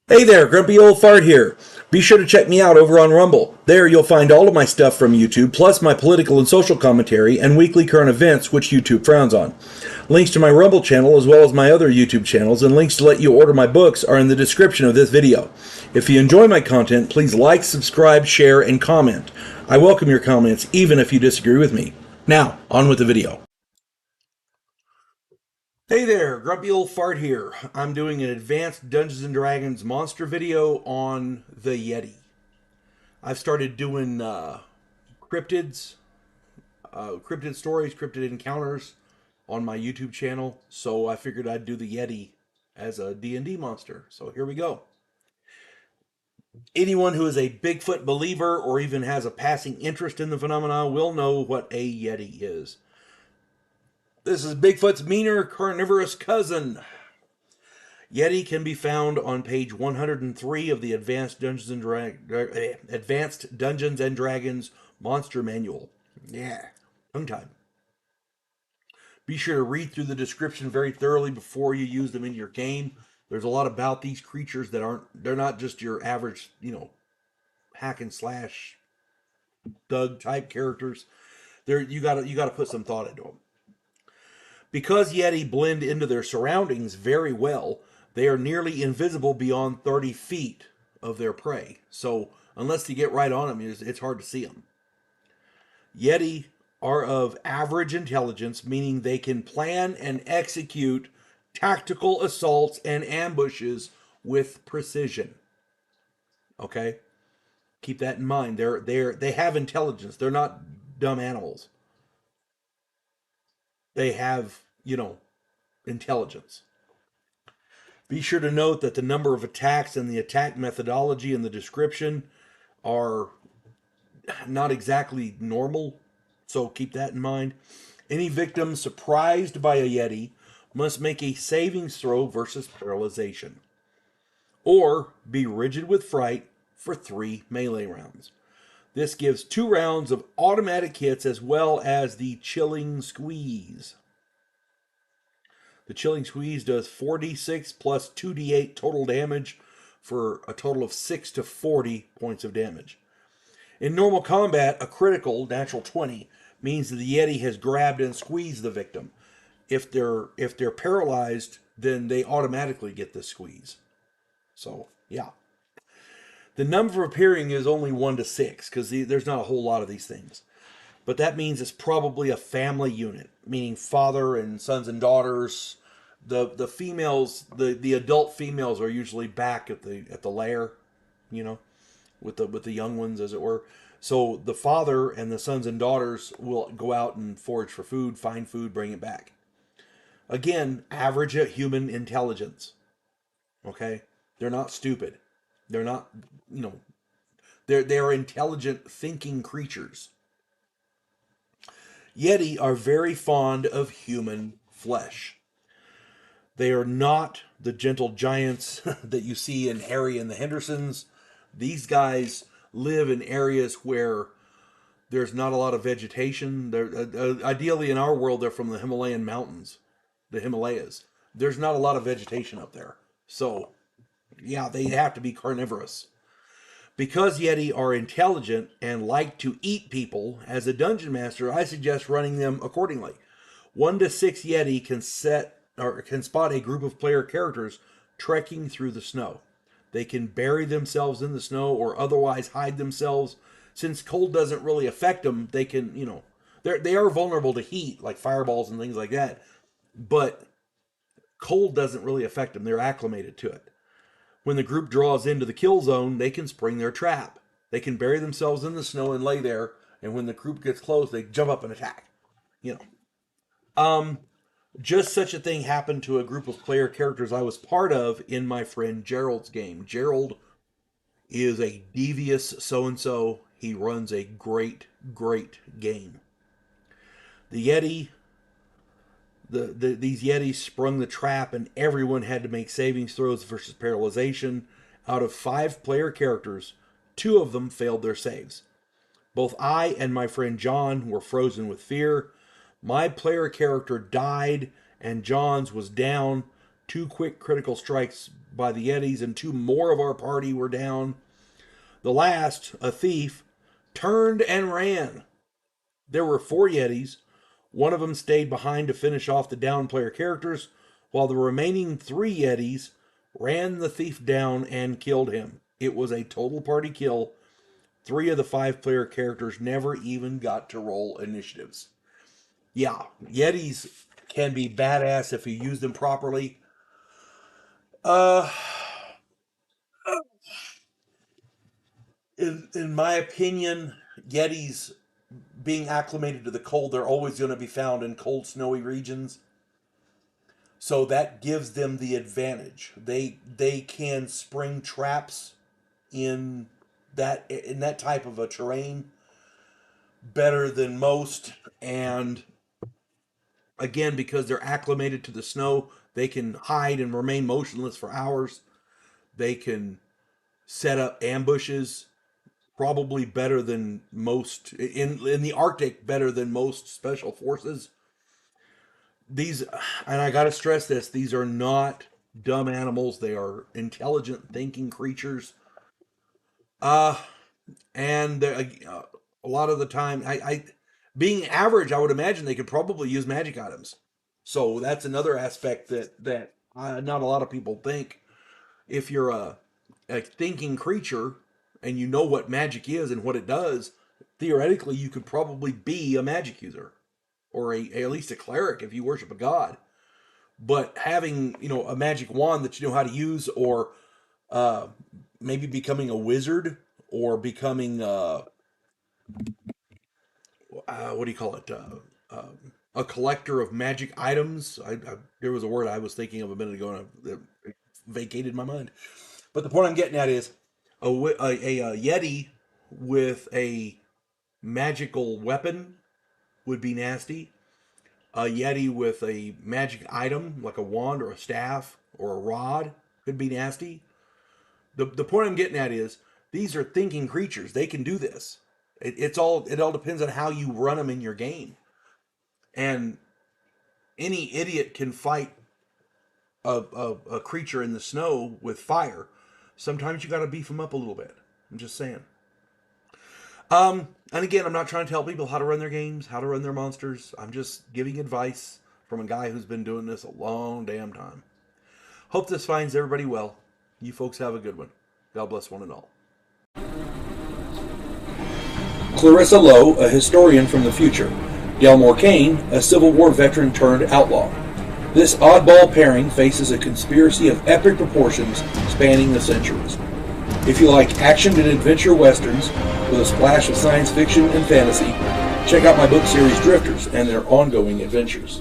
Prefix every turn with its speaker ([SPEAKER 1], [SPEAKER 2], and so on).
[SPEAKER 1] Hey there, Grumpy Old Fart here. Be sure to check me out over on Rumble. There you'll find all of my stuff from YouTube, plus my political and social commentary and weekly current events, which YouTube frowns on. Links to my Rumble channel, as well as my other YouTube channels, and links to let you order my books are in the description of this video. If you enjoy my content, please like, subscribe, share, and comment. I welcome your comments, even if you disagree with me. Now, on with the video. Hey there, Grumpy Old Fart here. I'm doing an advanced Dungeons & Dragons monster video on the Yeti. I've started doing cryptid stories, cryptid encounters on my YouTube channel, so I figured I'd do the Yeti as a D&D monster. So here we go. Anyone who is a Bigfoot believer or even has a passing interest in the phenomena will know what a Yeti is. This is Bigfoot's meaner carnivorous cousin. Yeti can be found on page 103 of the Advanced Dungeons and Dragons Monster Manual. Yeah, tongue tied. Be sure to read through the description very thoroughly before you use them in your game. There's a lot about these creatures that they're not just your average, hack and slash thug type characters. You gotta put some thought into them. Because Yeti blend into their surroundings very well, they are nearly invisible beyond 30 feet of their prey. So unless you get right on them, it's hard to see them. Yeti are of average intelligence, meaning they can plan and execute tactical assaults and ambushes with precision. Okay? Keep that in mind. They have intelligence. They're not dumb animals. They have, intelligence. Be sure to note that the number of attacks and the attack methodology in the description are not exactly normal, so keep that in mind. Any victim surprised by a Yeti must make a savings throw versus paralyzation, or be rigid with fright for 3 melee rounds. This gives 2 rounds of automatic hits as well as the chilling squeeze. The chilling squeeze does 4d6 plus 2d8 total damage for a total of 6 to 40 points of damage. In normal combat, a critical natural 20 means that the Yeti has grabbed and squeezed the victim. If they're paralyzed, then they automatically get the squeeze. So, yeah. The number appearing is only 1 to 6 because there's not a whole lot of these things. But that means it's probably a family unit, meaning father and sons and daughters. The females, the adult females are usually back at the lair, with the young ones, as it were. So the father and the sons and daughters will go out and forage for food, find food, bring it back. Again, average human intelligence. Okay, they're not stupid. They're not, they're intelligent, thinking creatures. Yeti are very fond of human flesh. They are not the gentle giants that you see in Harry and the Hendersons. These guys live in areas where there's not a lot of vegetation. Ideally, in our world, they're from the Himalayan mountains, the Himalayas. There's not a lot of vegetation up there. So, yeah, they have to be carnivorous. Because Yeti are intelligent and like to eat people, as a dungeon master, I suggest running them accordingly. 1 to 6 Yeti can spot a group of player characters trekking through the snow. They can bury themselves in the snow or otherwise hide themselves. Since cold doesn't really affect them, they can, they are vulnerable to heat, like fireballs and things like that. But cold doesn't really affect them. They're acclimated to it. When the group draws into the kill zone, they can spring their trap. They can bury themselves in the snow and lay there, and when the group gets close, they jump up and attack. You know. Just such a thing happened to a group of player characters I was part of in my friend Gerald's game. Gerald is a devious so-and-so. He runs a great, great game. The Yeti these Yetis sprung the trap, and everyone had to make savings throws versus paralyzation. Out of 5 player characters, 2 of them failed their saves. Both I and my friend John were frozen with fear. My player character died, and John's was down 2 quick critical strikes by the Yetis, and 2 more of our party were down. The last, a thief, turned and ran. There were 4 Yetis. One of them stayed behind to finish off the down player characters, while the remaining 3 Yetis ran the thief down and killed him. It was a total party kill. 3 of the 5 player characters never even got to roll initiatives. Yeah, Yetis can be badass if you use them properly. In my opinion, Yetis, being acclimated to the cold, they're always going to be found in cold, snowy regions. So that gives them the advantage. They can spring traps in that type of a terrain better than most. And again, because they're acclimated to the snow, they can hide and remain motionless for hours. They can set up ambushes probably better than most in the Arctic, better than most special forces. These, and I got to stress this, these are not dumb animals. They are intelligent thinking creatures. And a lot of the time, I being average, I would imagine they could probably use magic items. So that's another aspect that not a lot of people think. If you're a thinking creature and you know what magic is and what it does, theoretically you could probably be a magic user, or at least a cleric if you worship a god. But having, a magic wand that you know how to use, or maybe becoming a wizard, or becoming what do you call it? A collector of magic items. There was a word I was thinking of a minute ago, and it vacated my mind. But the point I'm getting at is a Yeti with a magical weapon would be nasty. A Yeti with a magic item, like a wand or a staff or a rod, could be nasty. The point I'm getting at is these are thinking creatures. They can do this. It all depends on how you run them in your game. And any idiot can fight a creature in the snow with fire. Sometimes you got to beef them up a little bit. I'm just saying. And again, I'm not trying to tell people how to run their games, how to run their monsters. I'm just giving advice from a guy who's been doing this a long damn time. Hope this finds everybody well. You folks have a good one. God bless one and all. Clarissa Lowe, a historian from the future. Delmore Kane, a Civil War veteran turned outlaw. This oddball pairing faces a conspiracy of epic proportions spanning the centuries. If you like action and adventure westerns with a splash of science fiction and fantasy, check out my book series Drifters and their ongoing adventures.